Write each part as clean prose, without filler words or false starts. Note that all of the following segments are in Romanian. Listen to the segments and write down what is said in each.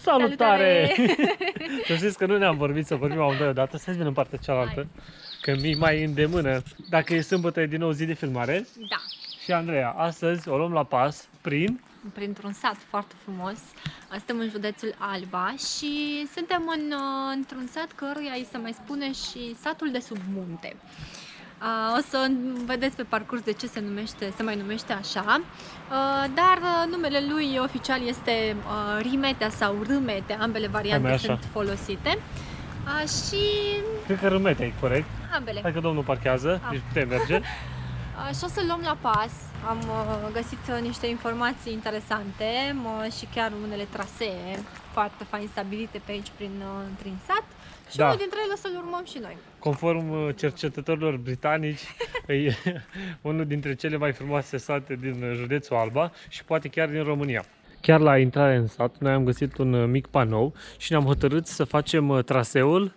Salutare! Să știți că nu ne-am vorbit să vorbim amândoi odată, să vedem în partea cealaltă, că mi mai îndemână. Dacă e sâmbătă, e din nou zi de filmare. Da. Și Andreea, astăzi o luăm la pas Printr-un sat foarte frumos. Suntem în județul Alba și suntem într-un sat căruia îi se mai spune și satul de sub munte. O să vedeți pe parcurs de ce se mai numește așa, dar numele lui oficial este Rimetea sau Râmetea, ambele variante sunt folosite. Și cred că Râmetea e corect. Ambele. Hai că domnul parchează, deci putem merge. Și o să luăm la pas. Am găsit niște informații interesante și chiar unele trasee foarte fain stabilite pe aici prin sat. Și unul dintre ele o să-l urmăm și noi. Conform cercetătorilor britanici, e unul dintre cele mai frumoase sate din județul Alba și poate chiar din România. Chiar la intrare în sat, noi am găsit un mic panou și ne-am hotărât să facem traseul.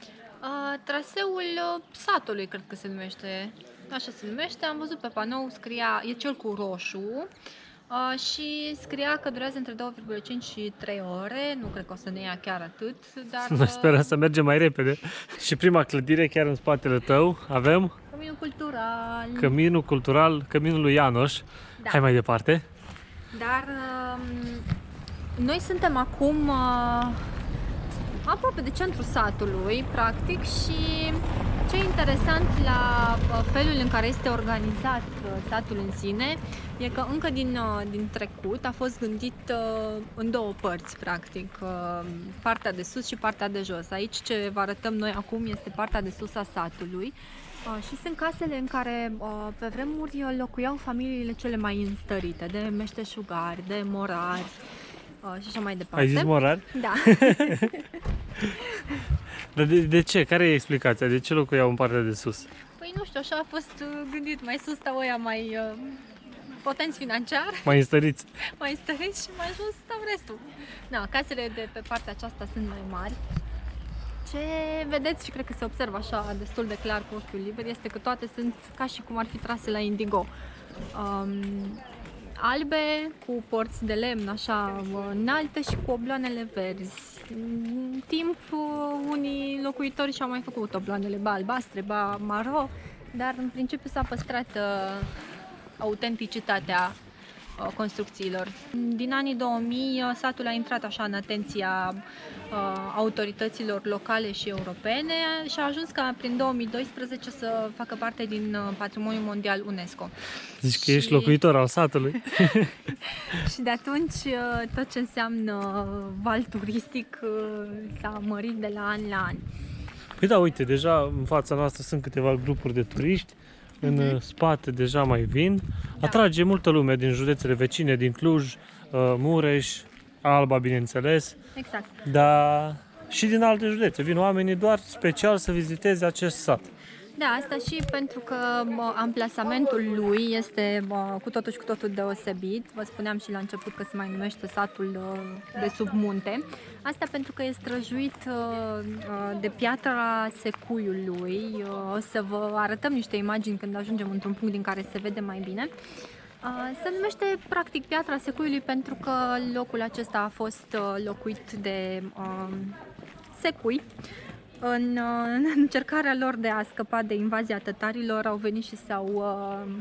Traseul satului, cred că se numește. Așa se numește. Am văzut pe panou, scria, e cel cu roșu. Și scria că durează între 2,5 și 3 ore. Nu cred că o să ne ia chiar atât, dar... Noi sperăm să mergem mai repede. Și prima clădire, chiar în spatele tău, avem... Căminul cultural. Căminul cultural, căminul lui Ianoș. Da. Hai mai departe. Dar noi suntem acum aproape de centrul satului, practic, și ce e interesant la felul în care este organizat satul în sine e că încă din trecut a fost gândit în două părți, practic, partea de sus și partea de jos. Aici ce vă arătăm noi acum este partea de sus a satului și sunt casele în care pe vremuri locuiau familiile cele mai înstărite, de meșteșugari, de morari și așa mai departe. Ai zis morari? Da. Dar de ce? Care e explicația? De ce locuiau în partea de sus? Păi nu știu, așa a fost gândit. Mai sus stau ăia mai potenți financiar. Mai înstăriți. Mai înstăriți și mai jos stau restul. Da, casele de pe partea aceasta sunt mai mari. Ce vedeți și cred că se observă așa destul de clar cu ochiul liber este că toate sunt ca și cum ar fi trase la indigo. Albe, cu porți de lemn așa înalte și cu obloanele verzi. În timp, unii locuitori și-au mai făcut obloanele ba albastre, ba maro, dar în principiu s-a păstrat autenticitatea construcțiilor. Din anii 2000, satul a intrat așa în atenția autorităților locale și europene și a ajuns ca prin 2012 să facă parte din Patrimoniul Mondial UNESCO. Zici că ești locuitor al satului. Și de atunci tot ce înseamnă val turistic s-a mărit de la an la an. Păi da, uite, deja în fața noastră sunt câteva grupuri de turiști. În spate deja mai vin. Atrage multă lume din județele vecine, din Cluj, Mureș, Alba, bineînțeles. Exact. Dar și din alte județe. Vin oamenii doar special să viziteze acest sat. Da, asta și pentru că amplasamentul lui este cu totul și cu totul deosebit. Vă spuneam și la început că se mai numește satul de sub munte. Asta pentru că e străjuit de piatra secuiului. O să vă arătăm niște imagini când ajungem într-un punct din care se vede mai bine. Se numește practic piatra secuiului pentru că locul acesta a fost locuit de secui. În încercarea lor de a scăpa de invazia tătarilor au venit și s-au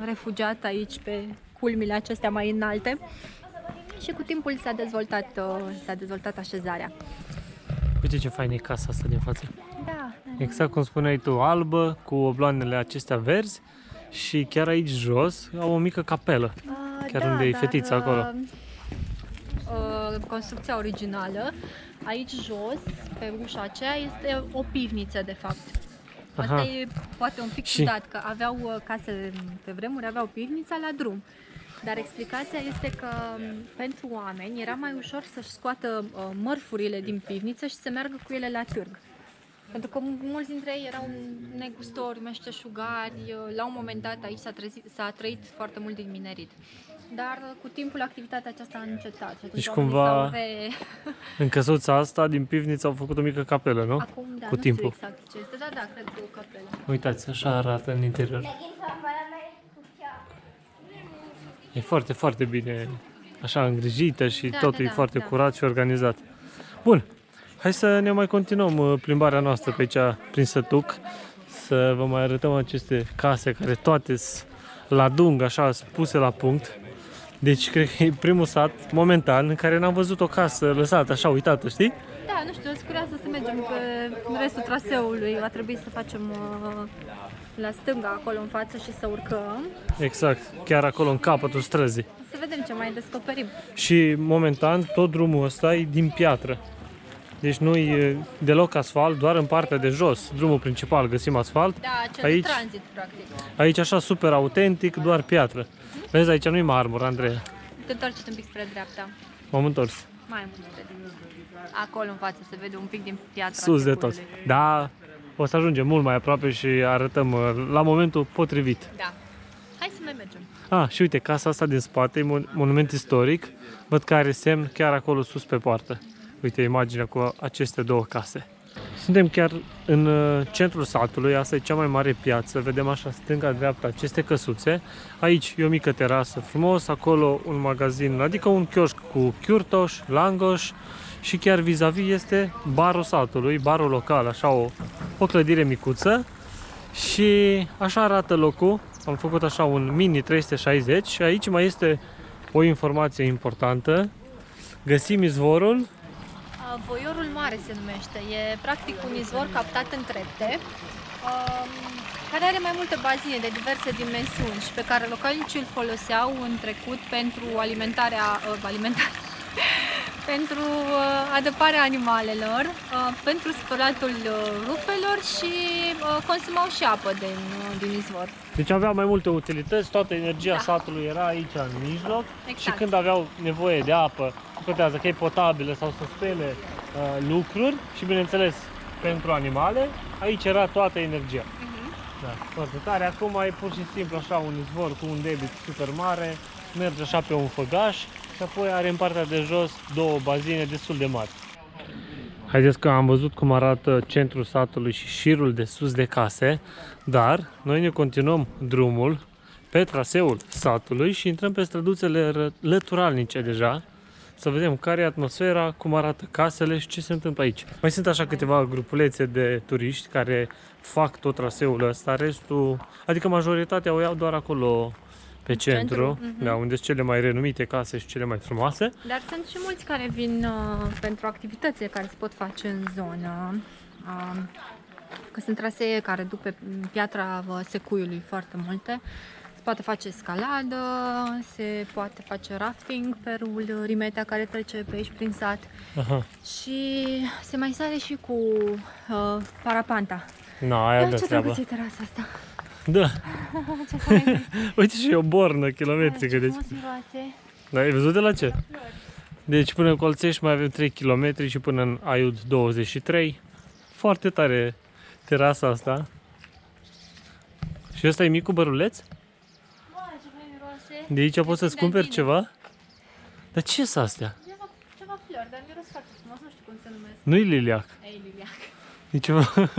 refugiat aici pe culmile acestea mai înalte și cu timpul s-a dezvoltat așezarea. Uite ce faină e casa asta din față. Da. Exact cum spuneai tu, albă, cu obloanele acestea verzi și chiar aici jos au o mică capelă, chiar unde e fetița acolo. Construcția originală, aici jos, pe ușa aceea, este o pivniță de fapt. Asta e poate un pic ciudat, că aveau casele pe vremuri, aveau pivnița la drum. Dar explicația este că pentru oameni era mai ușor să-și scoată mărfurile din pivniță și să meargă cu ele la târg. Pentru că mulți dintre ei erau negustori, meșteșugari, la un moment dat aici s-a trăit foarte mult din minerit. Dar cu timpul activitatea aceasta a încetat. Deci cumva în căsuța asta din pivniță au făcut o mică capelă, nu? Acum, da, cu timpul. Nu știu exact ce este, da, cred că e o capelă. Uitați, așa arată în interior. E foarte, foarte bine așa îngrijită și totul e foarte curat și organizat. Bun, Hai să ne mai continuăm plimbarea noastră pe aici prin Sătuc, să vă mai arătăm aceste case care toate sunt la dung, așa, puse la punct. Deci cred că e primul sat, momentan, în care n-am văzut o casă lăsată așa, uitată, știi? Da, nu știu, sunt curioasă să mergem pe restul traseului. Va trebui să facem la stânga, acolo în față și să urcăm. Exact, chiar acolo în capătul străzii. Să vedem ce mai descoperim. Și momentan tot drumul ăsta e din piatră. Deci nu e deloc asfalt, doar în partea de jos, drumul principal, găsim asfalt. Da, cel Aici, de tranzit, practic. aici așa super autentic, doar piatră. Vezi, aici nu-i marmură, Andreea. Te întorci un pic spre dreapta. M-am întors. Mai mult spre dreapta. Acolo în față se vede un pic din piatra Sus de tot. secului. Da, o să ajungem mult mai aproape și arătăm la momentul potrivit. Da. Hai să mai mergem. Ah, și uite, casa asta din spate e monument istoric. Văd că are semn chiar acolo sus pe poartă. Uite imaginea cu aceste două case. Suntem chiar în centrul satului, asta e cea mai mare piață. Vedem așa stânga-dreapta aceste căsuțe. Aici e o mică terasă frumos, acolo un magazin, adică un chioșc cu chiurtoș, langoș și chiar vis-a-vis este barul satului, barul local, așa o clădire micuță. Și așa arată locul. Am făcut așa un mini 360 și aici mai este o informație importantă. Găsim izvorul. Voiorul Mare se numește. E practic un izvor captat în trepte, care are mai multe bazine de diverse dimensiuni și pe care localnicii îl foloseau în trecut pentru alimentarea pentru adăparea animalelor, pentru spălatul rufelor și consumau și apă din izvor. Deci avea mai multe utilități, toată energia satului era aici în mijloc. Exact. Și când aveau nevoie de apă, contează că e potabilă sau să spele lucruri și bineînțeles pentru animale, aici era toată energia. Da, foarte tare. Acum e pur și simplu așa un izvor cu un debit super mare, merge așa pe un făgaș și apoi are în partea de jos două bazine destul de mari. Haideți că am văzut cum arată centrul satului și șirul de sus de case, dar noi ne continuăm drumul pe traseul satului și intrăm pe străduțele lăturalnice deja, să vedem care e atmosfera, cum arată casele și ce se întâmplă aici. Mai sunt așa câteva grupulețe de turiști care fac tot traseul ăsta, restul, adică majoritatea o iau doar acolo pe centru, da, unde sunt cele mai renumite case și cele mai frumoase. Dar sunt și mulți care vin pentru activitățile care se pot face în zonă. Că sunt trasee care duc pe piatra secuiului foarte multe. Se poate face escaladă, se poate face rafting pe râul Rimetea care trece pe aici prin sat. Aha. Și se mai sare și cu parapanta. Na, aia de Ce treabă. drăguț e terasa asta! Da. Ce fain! Uite și e o bornă kilometrică. Ce Deci. frumos miroase! Da, ai văzut de la ce? Deci până în Colțești mai avem 3 km și până în Aiud 23. Foarte tare terasa asta. Și ăsta e micul băruleț? Mă, ce fain miroase! De aici poți să-ți cumperi bine. ceva? Dar ce sunt astea? Ceva flori, dar miros foarte frumos, nu știu cum se numesc. Nu-i liliac. Ei, liliac. E ceva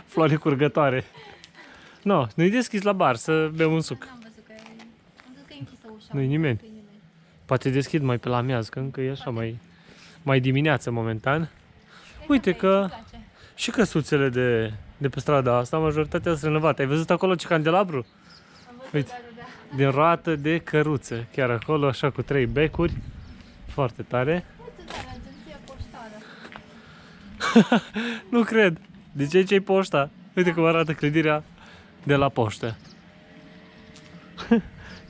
floare curgătoare. No, nu-i deschis la bar să bem un suc. N-am văzut că e... Am văzut că e închisă ușa. Nu-i nimeni. Nu-i nimeni. Poate deschid mai pe la amiază, că încă e așa mai dimineață momentan. Uite că Îmi place. și căsuțele de pe strada asta, majoritatea sunt renovate. Ai văzut acolo ce candelabru? Am văzut, Uite. da. Din roată de căruță. Chiar acolo, așa cu 3 becuri. Foarte tare. Uite, dar agenția poștară. Nu cred. De ce e poșta? Uite cum arată clădirea de la poștă.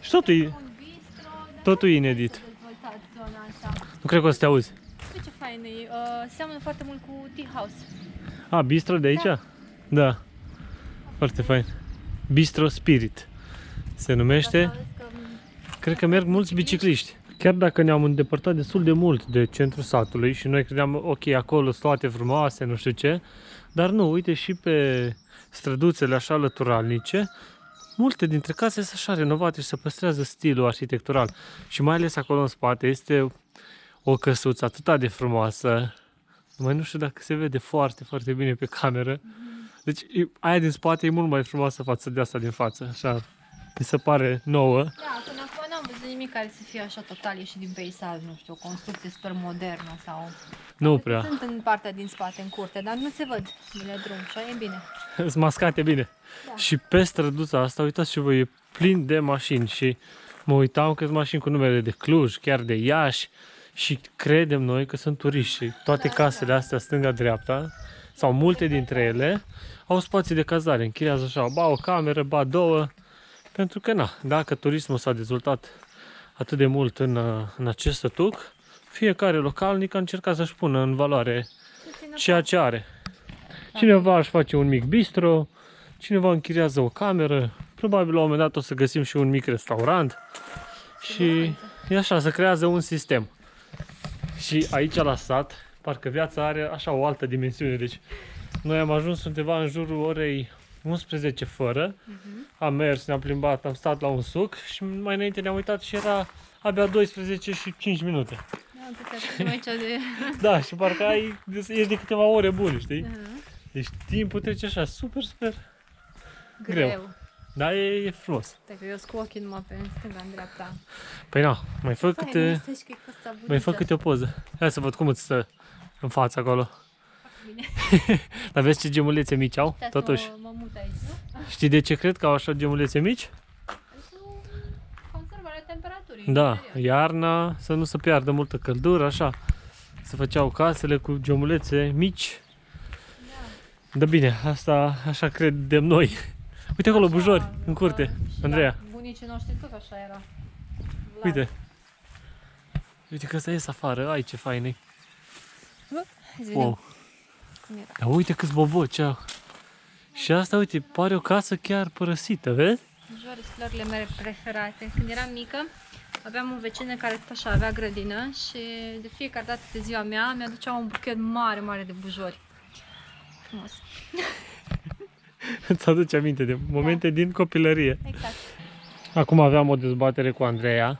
Și totul e, Un bistro, dar totul e inedit. dezvoltat zona asta. Nu cred că o să te auzi. Uite ce fain e. Seamănă foarte mult cu Tea House. A, bistro de aici? Da. Foarte fain. Bistro Spirit se numește. Dar să auzi că Cred că merg mulți bicicliști. Chiar dacă ne-am îndepărtat destul de mult de centrul satului și noi credeam, ok, acolo sunt toate frumoase, nu știu ce, dar nu, uite și pe străduțele așa lăturalnice, multe dintre case sunt așa renovate și se păstrează stilul arhitectural. Și mai ales acolo în spate este o căsuță atât de frumoasă, mai nu știu dacă se vede foarte, foarte bine pe cameră. Deci aia din spate e mult mai frumoasă față de asta din față, așa, mi se pare nouă. Da, până acum n-am văzut nimic care să fie așa total ieșit din peisaj, nu știu, o construcție super modernă sau... Nu prea. Sunt în partea din spate, în curte, dar nu se văd bine drum și e bine. Sunt mascate bine. Da. Și pe străduța asta, uitați și voi, e plin de mașini și mă uitam că sunt mașini cu numere de Cluj, chiar de Iași și credem noi că sunt turiști și toate casele astea stânga-dreapta sau multe dintre ele au spații de cazare, închiriază așa, ba o cameră, ba două, pentru că na, dacă turismul s-a dezvoltat atât de mult în acest sătuc, fiecare localnic a încercat să-și pună în valoare ceea ce are. Cineva își face un mic bistro, cineva închiriază o cameră, probabil la un moment dat o să găsim și un mic restaurant și e așa, se creează un sistem. Și aici la sat, parcă viața are așa o altă dimensiune, deci noi am ajuns undeva în jurul orei 11 fără, am mers, ne-am plimbat, am stat la un suc și mai înainte ne-am uitat și era abia 12 și 5 minute. Aici de... Da, și parcă ești de câteva ore bune, știi? Deci timpul trece așa, super greu. Dar e frumos. Dacă eu sunt cu ochii numai pe stânga, în dreapta. Păi na, mai fă câte o poză. Hai să văd cum îți stă în față acolo. Bine. Dar vezi ce gemulețe mici au? Totuși. Mă mut aici, nu? Știi de ce cred că au așa gemulețe mici? Pentru conservarea temperaturii. Da, interior. iarna să nu se piardă multă căldură, așa. Se făceau casele cu gemulețe mici. Da bine, asta așa credem noi. Uite acolo, Așa, bujori, în că curte, și Andreea. la bunicii noștri tot așa era. Vlad. Uite. Uite că ăsta ies afară, ai ce fain e. Hai să vedem Wow. cum era. Dar uite câți boboci au. Și asta, uite, pare o casă chiar părăsită, vezi? Bujori sunt florile mele preferate. Când eram mică, aveam o vecină care tot așa avea grădină și de fiecare dată de ziua mea mi-aducea un buchet mare de bujori. Frumos. Îți aduce aminte de momente din copilărie. Exact. Acum aveam o dezbatere cu Andreea.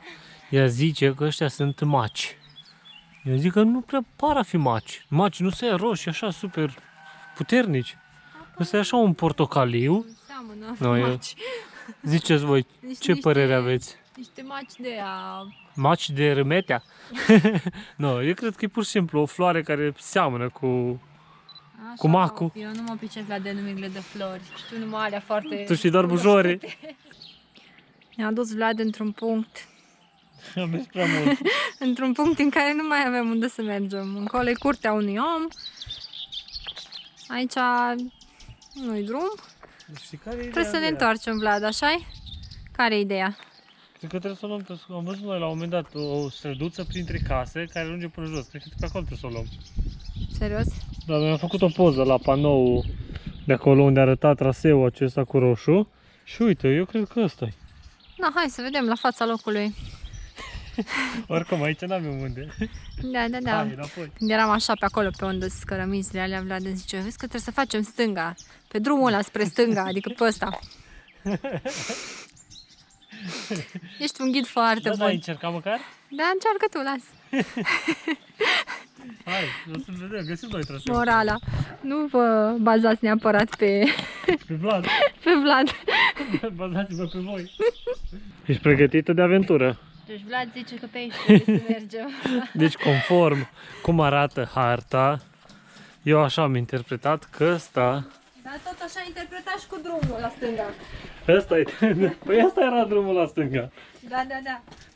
Ea zice că ăștia sunt maci. Eu zic că nu prea par a fi maci. Maci nu se ia roșii așa super puternici. Ăsta e așa un portocaliu. Seamănă Nu, eu- maci. Ziceți voi, ce părere aveți? Niște maci de a... Maci de râmetea? Nu, eu cred că e pur și simplu o floare care seamănă cu... Așa, Cu macul. Eu nu mă pricep la denumirile de flori. Știu numai alea foarte... Tu știi doar bujori. Ne-a dus Vlad într-un punct. Am mers prea mult. Într-un punct în care nu mai avem unde să mergem. Încolo e curtea unui om. Aici nu-i drum. Știi care e Trebuie să ne întoarcem, Vlad, așa-i? Care e ideea? Cred că trebuie să o luăm, am văzut noi la un moment dat o străduță printre case care ajunge până jos. Cred că pe acolo trebuie să o luăm. Serios? Da, mi-am făcut o poză la panou de acolo unde arăta traseul acesta cu roșu. Și uite, eu cred că ăsta e. Na, hai să vedem la fața locului. Oricum, aici n-avem unde. Da. Hai, înapoi. Când eram așa pe acolo, pe unde sunt cărămizile alea, Vlad îmi zice, vezi că trebuie să facem stânga. Pe drumul ăla spre stânga, adică pe ăsta. Ești un ghid foarte Da, bun. da, ai încercat măcar? Da, încearcă tu, las. Hai, o să vedem, găsim noi traseul. Morala. Nu vă bazați neapărat pe Pe Vlad, Vlad. bazați-vă pe voi. Ești pregătită de aventură. Deci Vlad zice că pe aici trebuie să mergem. Deci, conform cum arată harta, eu așa am interpretat că ăsta... Dar tot așa interpretat și cu drumul la stânga. Ăsta e... Păi asta era drumul la stânga. Da.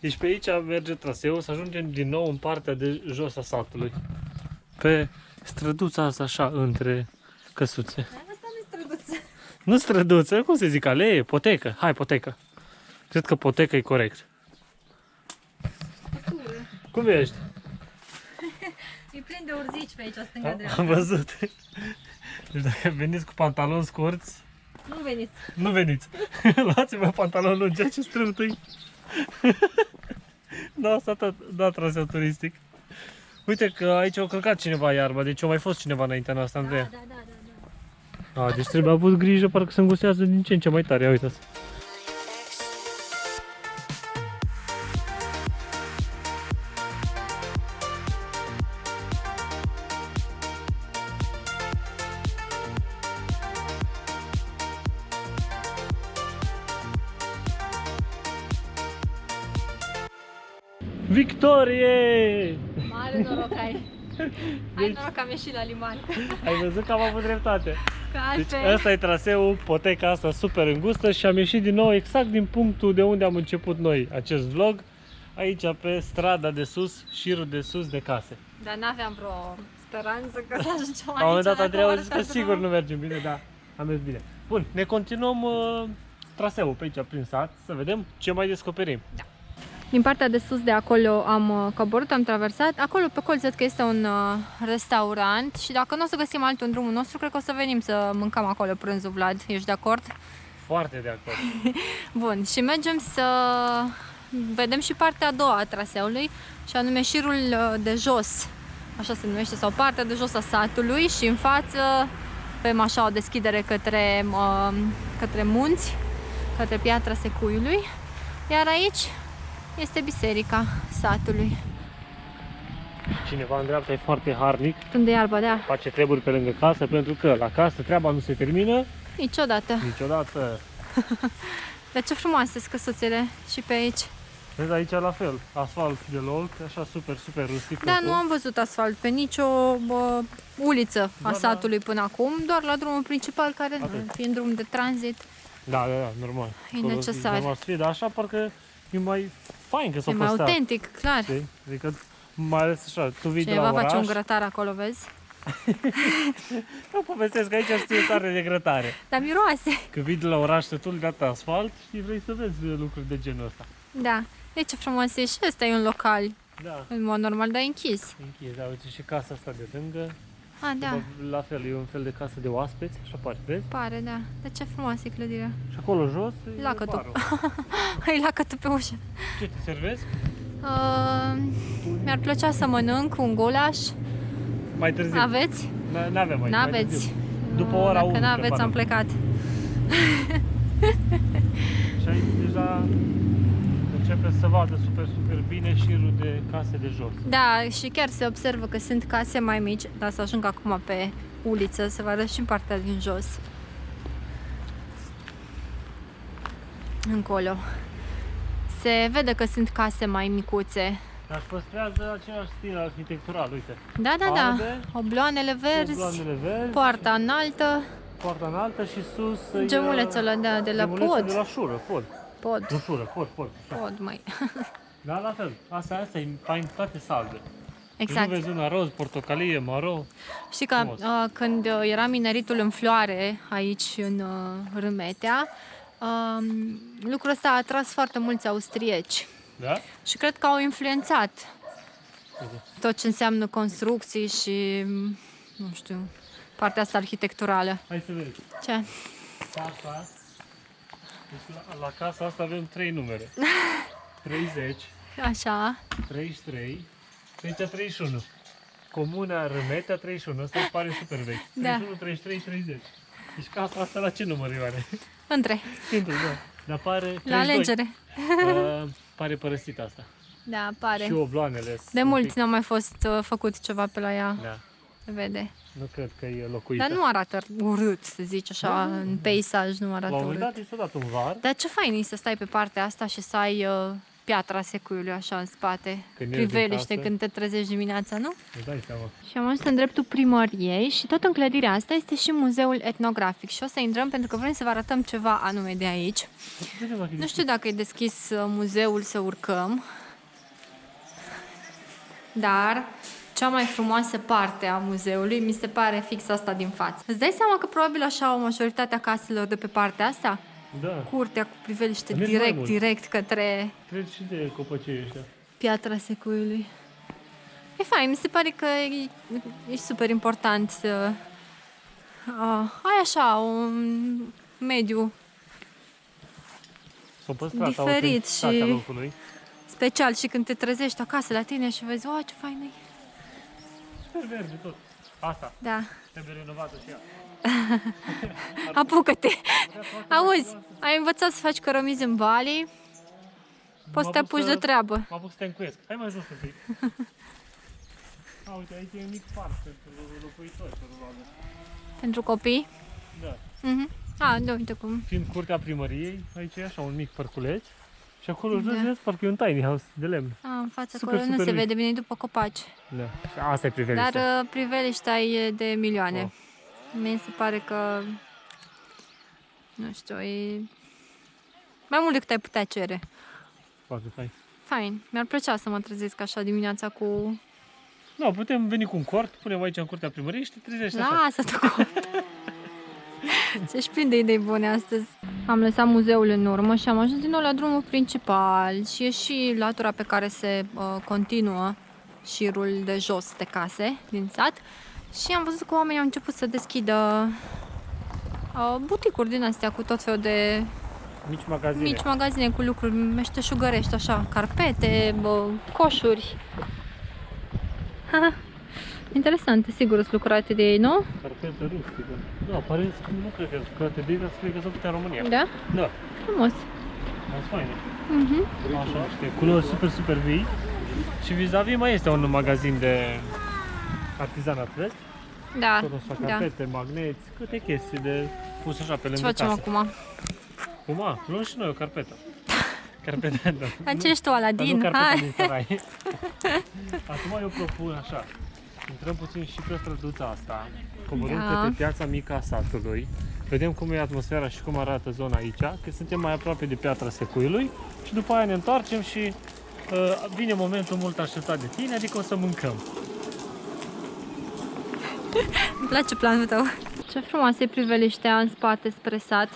Deci pe aici merge traseul, să ajungem din nou în partea de jos a satului. Pe străduța asta așa, între căsuțe. Asta nu-i străduță. Nu străduță, cum se zic, alee, potecă. Hai, potecă. Cred că potecă e corect. Cum ești? E plin de urzici pe aici, stânga-dreapta. Am văzut. Deci dacă veniți cu pantaloni scurți, Nu veniți. nu veniți. Luați-vă pantaloni lungi, ce strâmtui. Da, asta tot, da, traseu turistic. Uite că aici au călcat cineva iarba, deci a mai fost cineva înaintea noastră, Andreea. Da. A, deci trebuie avut grijă, parcă se îngustează din ce în ce mai tare, ia uitați. Victorie! Mare noroc ai. Ai noroc că am ieșit la liman. Ai văzut că am avut dreptate. Că Deci altfel... ăsta e traseul, poteca asta super îngustă și am ieșit din nou exact din punctul de unde am început noi acest vlog. Aici pe strada de sus, șirul de sus de case. Dar n-aveam vreo speranță că să ajungem aici. La un moment dat dacă Andrei a ori zis să că sigur drum. nu mergem bine, dar am mers bine. Bun, ne continuăm traseul pe aici prin sat, să vedem ce mai descoperim. Din partea de sus de acolo am coborât, am traversat. Acolo pe colț văd că este un restaurant și dacă nu o să găsim altul în drumul nostru, cred că o să venim să mâncăm acolo prânzul, Vlad. Ești de acord? Foarte de acord. Bun, și mergem să vedem și partea a doua a traseului, și anume șirul de jos, așa se numește, sau partea de jos a satului, și în față avem așa o deschidere către munți, către Piatra Secuiului, iar aici este biserica satului. Cineva în dreapta e foarte harnic, Unde e alba, da? face treburi pe lângă casă, pentru că la casă treaba nu se termină Niciodată. niciodată. Dar ce frumoase sunt căsuțele și pe aici. Vezi, aici la fel, asfalt de loc, așa super, super rustic. Da, totul. nu am văzut asfalt pe nicio uliță a Da, satului până acum, doar la drumul principal, care Atât. fiind drum de tranzit, Da, normal. E Acolo necesar. normal să fie, dar așa parcă e mai fain că s-o e mai păstrat. autentic, clar. Știi? Adică mai ales așa, tu vii de Cineva la oraș, face un grătar acolo, vezi? eu povestesc că aici știu tare de grătare. Dar miroase. Că vii de la oraș sătul de asfalt și vrei să vezi lucruri de genul ăsta. Da. Deci ce frumos e, și ăsta e un local, Da, în mod normal, dar e închis. închis, da, uite și casa asta de lângă. Ah, da, Probabil la fel, e un fel de casă de oaspeți, așa pare, vezi? pare, da. Dar ce frumoasă e clădirea. Și acolo jos e Lacătul. barul. Hai lacătul pe ușă. Ce te servezi? Mi-ar plăcea să mănânc un gulaș. Mai târziu. Aveți? N-avem aici, mai N-aveți? târziu. După ora Dacă 1 n-aveți, preparăm. am plecat. Și aici deja începe să vadă super, super bine șirul de case de jos. Da, și chiar se observă că sunt case mai mici, dar să ajung acum pe uliță, să vadă și în partea din jos. Încolo. Se vede că sunt case mai micuțe. Dar își păstrează același stil arhitectural, uite. Da, da, da. Arde, Obloanele verzi, obloanele verzi, poarta înaltă, poarta înaltă și sus gemulețul ăla de la gemulețul pod. de la șură, pod. Pod. Nu șură, pod. Așa. Pod, mai. Da, la fel. Asta e fain, toate salbe. Exact. Nu vezi una roz, portocalie, maro. Știi că Frumos. când era mineritul în floare aici în Râmetea, lucrul ăsta a atras foarte mulți austrieci Da? și cred că au influențat Uite. tot ce înseamnă construcții și, nu știu, partea asta arhitecturală. Hai să vezi. Ce? Casa. Deci la casa asta avem 3 numere. 30, Așa. 33 și aici 31. Comuna Râmetea 31. Asta îmi pare super vechi. Da. 31, 33, 30. Deci casa asta la ce număr Ioane? Între. Într da. Dar pare 32. La alegere. Pare părăsită asta. Da, pare. Și obloanele. De mult n-a mai fost făcut ceva pe la ea, Da. se vede. Nu cred că e locuită. Dar nu arată urât, să zici așa, Da, în peisaj nu La arată un moment urât. dat i s-a dat un var. Dar ce fain e să stai pe partea asta și să ai Piatra Secuiului așa în spate, Când ieși din priveliște casă. când te trezești dimineața, nu? Îți dai seama. Și am ajuns în dreptul primăriei și tot în clădirea asta este și muzeul etnografic și o să intrăm pentru că vrem să vă arătăm ceva anume de aici. Nu știu dacă e deschis muzeul să urcăm, dar cea mai frumoasă parte a muzeului mi se pare fix asta din față. Îți dai seama că probabil așa au majoritatea caselor de pe partea asta? Da. Curtea cu priveliște Mergi mai mult. direct către Treci și de copăcei ăștia. Piatra Secuiului. E fain, mi se pare că e super important să ai așa un mediu S-a păstrat Diferit autenticitatea și- locului. special și când te trezești acasă la tine și vezi, o, ce fain e. Super verde tot. Asta, Da, trebuie renovată și ea. apucă-te! Auzi, ai învățat să faci cărămizi în Bali, poți să te apuci de treabă. Mă apuc să te încuiesc. Hai mai jos un pic. Uite, aici e un mic parc pentru locuitori, probabil. Pentru copii. Da. Mhm. A, da, uite cum. Fiind curtea primăriei, aici e așa un mic parculeț Și acolo jos, Da. vezi, parcă e un tiny house de lemn. În față Super, acolo nu super se mic. vede bine după copaci. Da. Și asta e priveliște. Dar priveliștea e de milioane. Oh. Mi se pare că, nu știu, e mai mult decât ai putea cere. Foarte fain. Fain. Mi-ar plăcea să mă trezesc așa dimineața cu... Da, putem veni cu un cort, punem aici în curtea primăriei și te trezești așa. Lasă-te cu... Ți-aș prinde idei bune astăzi. Am lăsat muzeul în urmă și am ajuns din nou la drumul principal și e și latura pe care se continuă șirul de jos de case din sat și am văzut că oamenii au început să deschidă buticuri din astea cu tot felul de Mici magazine. mici magazine cu lucruri meșteșugărești, așa, carpete, coșuri. Interesante, sigur sunt lucrate de ei, nu? Carpetă rustică. Da, pare că nu cred că sunt lucrate de ei, dar cred că sunt în România. Da? Da. Frumos. Asta faine. Mhm. Așa, știi, culori super, super vii. Și vis-a-vis mai este un magazin de artizanat, vezi? Da, Tot așa, da. carpete, magneți, câte chestii de pus așa pe Ce lângă facem casă. acum? Cum? Luăm și noi o carpetă. Carpeta, da. Dar ce ești tu, Dar nu Aladin? carpeta Hai! din sarai. Acum eu propun așa. Intrăm puțin și pe străduța asta. Coborâm Da. către piața mică a satului. Vedem cum e atmosfera și cum arată zona aici, că suntem mai aproape de Piatra Secuiului. Și după aia ne întoarcem și vine momentul mult așteptat de tine, adică o să mâncăm. Îmi place planul tău. Ce frumoasă e priveliștea în spate spre sat.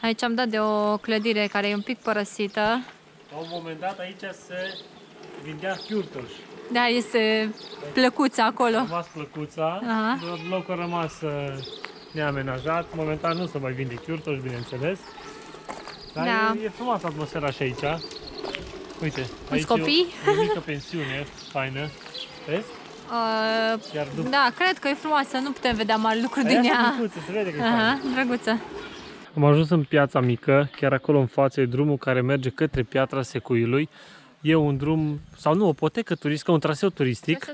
Aici am dat de o clădire care e un pic părăsită. La un moment dat aici se vindea chiurtoș. Da, este plăcuța A acolo. rămas plăcuța, Aha. doar locul a rămas neamenajat. Momentan nu se mai vinde chiurtoș, bineînțeles. Dar Da. e frumoasă atmosfera și aici. Uite, aici copii? e o mică pensiune faină. Vezi? Chiar după... Da, cred că e frumoasă, nu putem vedea mari lucruri din Aia ea. micuță, se vede că e faină. Aha, drăguță. Am ajuns în piața mică, chiar acolo în față e drumul care merge către Piatra Secuiului. E un drum, sau nu, o potecă turistică, un traseu turistic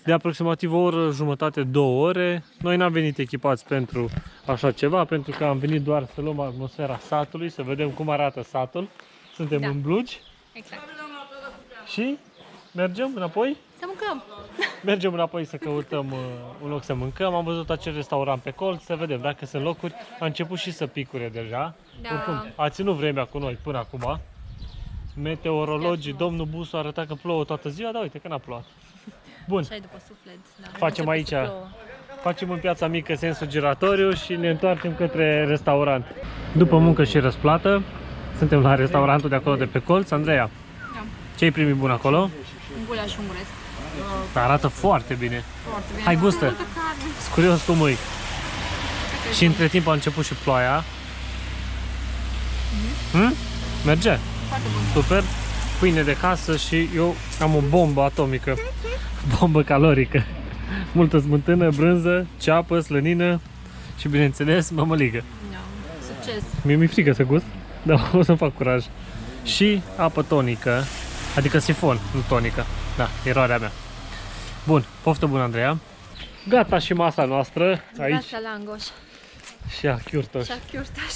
de aproximativ o oră, jumătate, 2 ore. Noi n-am venit echipați pentru așa ceva, pentru că am venit doar să luăm atmosfera satului, să vedem cum arată satul. Suntem Da. în Blugi Exact. și mergem înapoi. Să mâncăm. Mergem înapoi să căutăm un loc să mâncăm. Am văzut acel restaurant pe colț, să vedem dacă sunt locuri. A început și să picure deja. Da. Oricum, a ținut vremea cu noi până acum. Meteorologii, domnul Busu arăta că plouă toată ziua, dar uite că n-a plouat. Bun, Și ai după suflet. Da. Facem Începe aici. să plouă. facem în piața mică sensul giratoriu și ne întoarcem către restaurant. După muncă și răsplată, suntem la restaurantul de acolo de pe colț. Andreea, Da. ce ai primit bun acolo? Un gulaș unguresc. Arată foarte bine. Foarte bine. Hai, gustă! Multă carne. Sunt curios cum e. Și între timp a început și ploaia. Merge? Foarte bun. Super. Pâine de casă și eu am o bombă atomică. Bombă calorică. Multă smântână, brânză, ceapă, slănină și bineînțeles mămăligă. Da. Succes. Mie mi-e frică să gust, dar o să fac curaj. Și apă tonică, adică sifon, nu tonică. Da, eroarea mea. Bun, poftă bună, Andreea. Gata și masa noastră aici. Gata, langoș. Și a chiurtoș. Și a chiurtoș.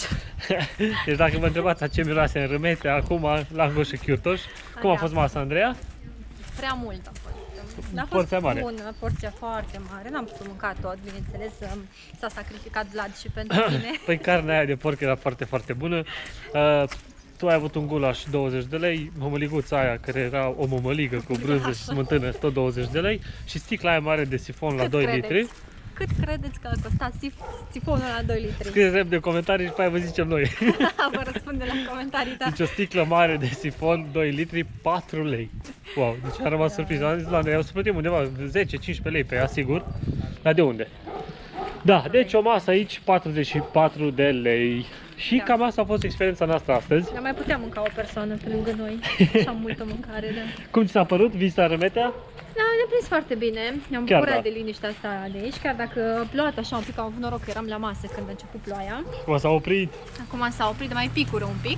Deci dacă vă întrebați a ce miroase în râmete, acum langoș și chiurtoș. Cum a Da. fost masa, Andreea? Prea mult a fost. A fost Porția mare. bună, porția foarte mare. N-am putut mânca tot, bineînțeles. S-a sacrificat Vlad și pentru tine. Păi carnea aia de porc era foarte, foarte bună. Tu ai avut un gulaș 20 de lei, mămăliguța aia care era o mămăligă cu brânză și smântână, tot 20 de lei și sticla aia mare de sifon la Cât 2 credeți? litri. Cât credeți că a costat sifonul la 2 litri? Scrieți repede în comentarii și pe aia vă zicem noi. Vă răspunde la comentarii, da. Deci o sticlă mare de sifon, 2 litri, 4 lei. Wow, deci am rămas surprins. Am zis la Andrei, o să plătim undeva 10-15 lei pe ea, sigur. Dar de unde? Da, deci o masă aici, 44 de lei. Și Da. cam asta a fost experiența noastră astăzi. Dar mai putea mânca o persoană pe lângă noi. Așa multă mâncare, da. Cum ți s-a părut vizita în Remetea? Da, ne-a prins foarte bine. Ne-am Chiar bucurat da. de liniștea asta de aici, chiar dacă a plouat așa un pic, am avut noroc că eram la masă când a început ploaia. Cum s-a oprit? Acum s-a oprit, de mai picură un pic.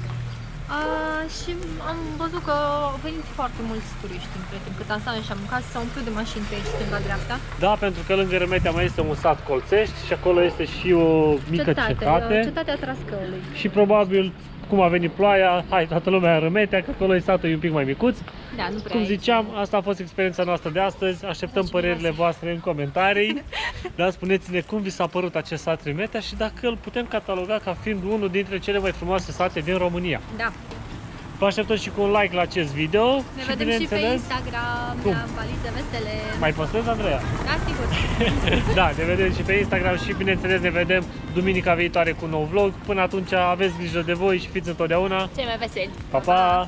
Și am văzut că au venit foarte mulți turiști între timp. Cât am stat și am mâncat, s-au umplut de mașini pe aici, stânga-dreapta. Da, pentru că lângă Remetea mai este un sat Colțești și acolo este și o mică cetate. Cetatea Trascăului. Și probabil cum a venit ploaia, hai toată lumea în Rămetea, că acolo e satul e un pic mai micuț. Da, nu prea Cum aici. ziceam, asta a fost experiența noastră de astăzi, așteptăm părerile voastre în comentarii. Da, spuneți-ne cum vi s-a părut acest sat Rămetea și dacă îl putem cataloga ca fiind unul dintre cele mai frumoase sate din România. Da. Vă așteptăm și cu un like la acest video. Ne vedem și pe bineînțeles, Instagram, Cum? la Valize Vesele. mai postez, Andreea? Da, sigur. Da, ne vedem și pe Instagram și bineînțeles ne vedem duminica viitoare cu un nou vlog. Până atunci aveți grijă de voi și fiți întotdeauna. Cei mai veseli. Pa, pa!